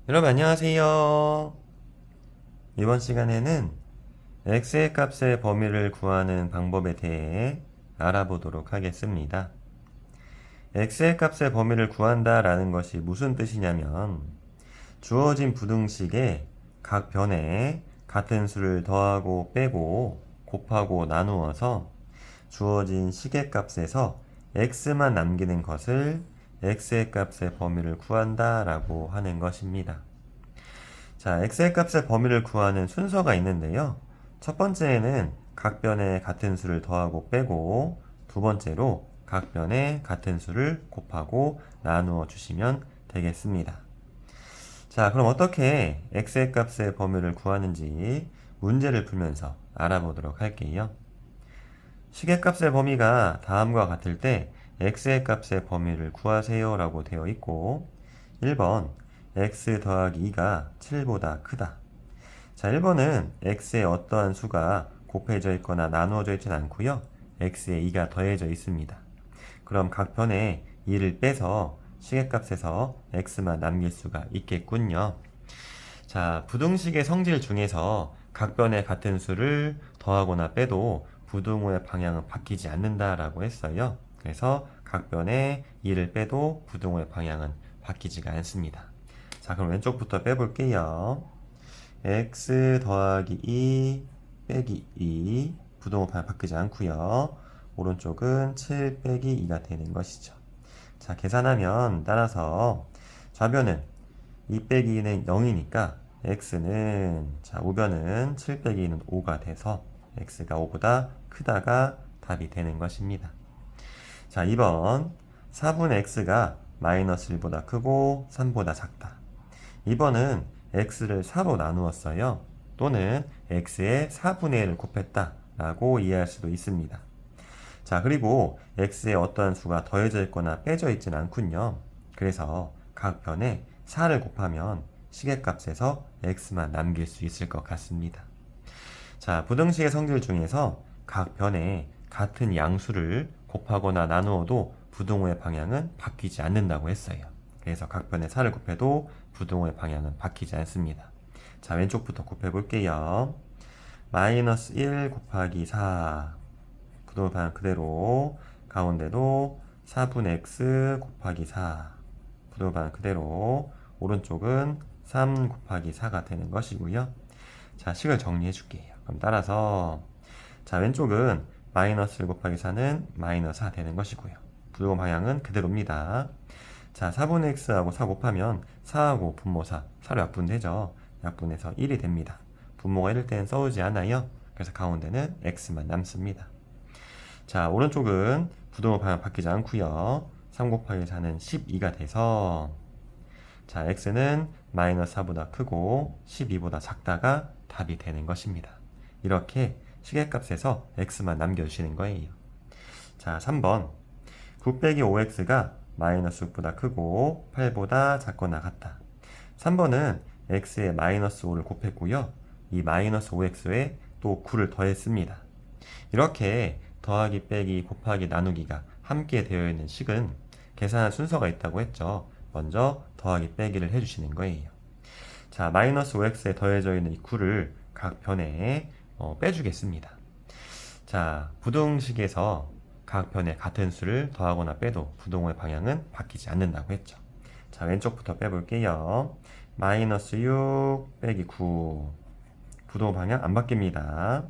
여러분 안녕하세요. 이번 시간에는 x의 값의 범위를 구하는 방법에 대해 알아보도록 하겠습니다. x의 값의 범위를 구한다 라는 것이 무슨 뜻이냐면 주어진 부등식에 각 변에 같은 수를 더하고 빼고 곱하고 나누어서 주어진 식의 값에서 x만 남기는 것을 x의 값의 범위를 구한다 라고 하는 것입니다. 자, x의 값의 범위를 구하는 순서가 있는데요. 첫 번째에는 각 변에 같은 수를 더하고 빼고, 두 번째로 각 변에 같은 수를 곱하고 나누어 주시면 되겠습니다. 자, 그럼 어떻게 x의 값의 범위를 구하는지 문제를 풀면서 알아보도록 할게요. 식의 값의 범위가 다음과 같을 때 x의 값의 범위를 구하세요 라고 되어 있고, 1번 x 더하기 2가 7보다 크다. 자, 1번은 x에 어떠한 수가 곱해져 있거나 나누어져 있진 않고요. x에 2가 더해져 있습니다. 그럼 각 변에 2를 빼서 시계값에서 x만 남길 수가 있겠군요. 자, 부등식의 성질 중에서 각 변에 같은 수를 더하거나 빼도 부등호의 방향은 바뀌지 않는다라고 했어요. 그래서 각 변에 2를 빼도 부등호의 방향은 바뀌지가 않습니다. 자, 그럼 왼쪽부터 빼볼게요. x 더하기 2 빼기 2 부등호 방향 바뀌지 않고요. 오른쪽은 7 빼기 2가 되는 것이죠. 자, 계산하면 따라서 좌변은 2 빼기 2는 0이니까 x는 자 우변은 7 빼기 2는 5가 돼서 x가 5보다 크다가 답이 되는 것입니다. 자, 2번 4분의 x가 마이너스 1보다 크고 3보다 작다. 2번은 x를 4로 나누었어요. 또는 x에 4분의 1을 곱했다 라고 이해할 수도 있습니다. 자, 그리고 x에 어떠한 수가 더해져 있거나 빼져 있진 않군요. 그래서 각 변에 4를 곱하면 시계값에서 x만 남길 수 있을 것 같습니다. 자, 부등식의 성질 중에서 각 변에 같은 양수를 곱하거나 나누어도 부등호의 방향은 바뀌지 않는다고 했어요. 그래서 각 변에 4를 곱해도 부등호의 방향은 바뀌지 않습니다. 자, 왼쪽부터 곱해볼게요. 마이너스 1 곱하기 4 부등호 방향 그대로, 가운데도 4분의 x 곱하기 4 부등호 방향 그대로, 오른쪽은 3 곱하기 4가 되는 것이고요. 자, 식을 정리해 줄게요. 그럼 따라서 자, 왼쪽은 마이너스 1 곱하기 4는 마이너스 4 되는 것이고요. 부등호 방향은 그대로입니다. 자, 4분의 x하고 4 곱하면 4하고 분모 4로 약분되죠. 약분해서 1이 됩니다. 분모가 1일 때는 써오지 않아요. 그래서 가운데는 x만 남습니다. 자, 오른쪽은 부등호 방향 바뀌지 않고요. 3 곱하기 4는 12가 돼서 자, x는 마이너스 4보다 크고 12보다 작다가 답이 되는 것입니다. 이렇게 시계값에서 x만 남겨주시는 거예요. 자, 3번 9 빼기 5x가 마이너스 6보다 크고 8보다 작거나 같다. 3번은 x에 마이너스 5를 곱했고요. 이 마이너스 5x에 또 9를 더했습니다. 이렇게 더하기, 빼기, 곱하기, 나누기가 함께 되어 있는 식은 계산할 순서가 있다고 했죠. 먼저 더하기, 빼기를 해주시는 거예요. 자, 마이너스 5x에 더해져 있는 이 9를 각 변에 빼주겠습니다. 자, 부등식에서 각 변에 같은 수를 더하거나 빼도 부등호의 방향은 바뀌지 않는다고 했죠. 자, 왼쪽부터 빼볼게요. 마이너스 6 빼기 9 부등호 방향 안 바뀝니다.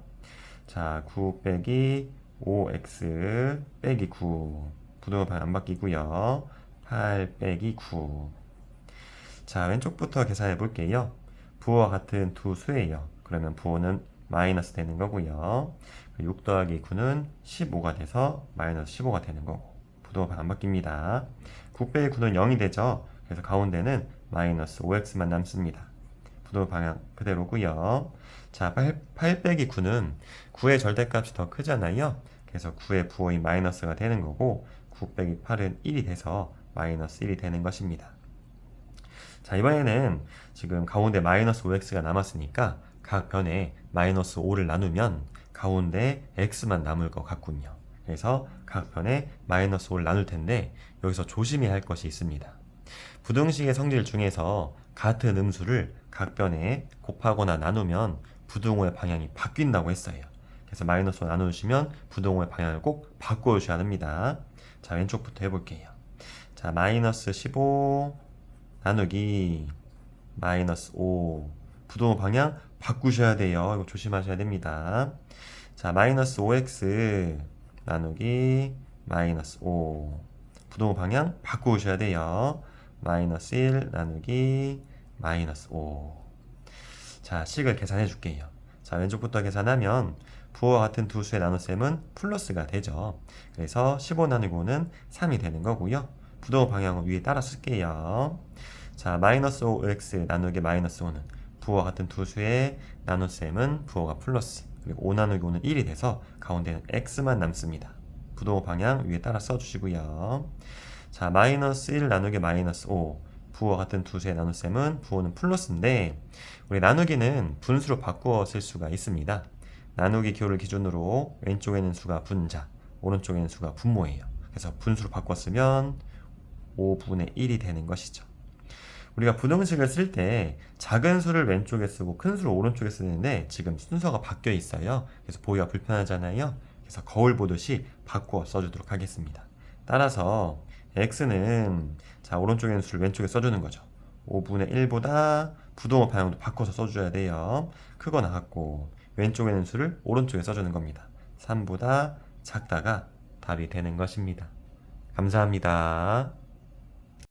자, 9 빼기 5x 빼기 9 부등호 방향 안 바뀌고요. 8 빼기 9. 자, 왼쪽부터 계산해 볼게요. 부호와 같은 두 수예요. 그러면 부호는 마이너스 되는 거고요. 6 더하기 9는 15가 돼서 마이너스 15가 되는 거고, 부호가 안 바뀝니다. 9 빼기 9는 0이 되죠. 그래서 가운데는 마이너스 5x만 남습니다. 부호 방향 그대로고요. 자, 8 빼기 9는 9의 절대값이 더 크잖아요. 그래서 9의 부호인 마이너스가 되는 거고, 9 빼기 8은 1이 돼서 마이너스 1이 되는 것입니다. 자, 이번에는 지금 가운데 마이너스 5x가 남았으니까 각 변에 마이너스 5를 나누면 가운데 x만 남을 것 같군요. 그래서 각 변에 마이너스 5를 나눌 텐데 여기서 조심해야 할 것이 있습니다. 부등식의 성질 중에서 같은 음수를 각 변에 곱하거나 나누면 부등호의 방향이 바뀐다고 했어요. 그래서 마이너스 5 나누시면 부등호의 방향을 꼭 바꿔주셔야 합니다. 자, 왼쪽부터 해볼게요. 자, 마이너스 15 나누기 마이너스 5. 부등호 방향 바꾸셔야 돼요. 이거 조심하셔야 됩니다. 자, 마이너스 5x 나누기 마이너스 5. 부등호 방향 바꾸셔야 돼요. 마이너스 1 나누기 마이너스 5. 자, 식을 계산해 줄게요. 자, 왼쪽부터 계산하면 부호와 같은 두 수의 나눗셈은 플러스가 되죠. 그래서 15 나누기 5는 3이 되는 거고요. 부등호 방향은 위에 따라 쓸게요. 자, 마이너스 5x 나누기 마이너스 5는 부호와 같은 두 수의 나눗셈은 부호가 플러스, 그리고 5 나누기 5는 1이 돼서 가운데는 x만 남습니다. 부등호 방향 위에 따라 써주시고요. 자, 마이너스 1 나누기 마이너스 5. 부호와 같은 두 수의 나눗셈은 부호는 플러스인데 우리 나누기는 분수로 바꾸어 쓸 수가 있습니다. 나누기 기호를 기준으로 왼쪽에 있는 수가 분자, 오른쪽에 있는 수가 분모예요. 그래서 분수로 바꿨으면 5분의 1이 되는 것이죠. 우리가 부등식을 쓸 때 작은 수를 왼쪽에 쓰고 큰 수를 오른쪽에 쓰는데 지금 순서가 바뀌어 있어요. 그래서 보기가 불편하잖아요. 그래서 거울 보듯이 바꾸어 써주도록 하겠습니다. 따라서 x는 자, 오른쪽에 있는 수를 왼쪽에 써주는 거죠. 5분의 1보다 부등호 방향도 바꿔서 써줘야 돼요. 크거나 같고 왼쪽에 있는 수를 오른쪽에 써주는 겁니다. 3보다 작다가 답이 되는 것입니다. 감사합니다.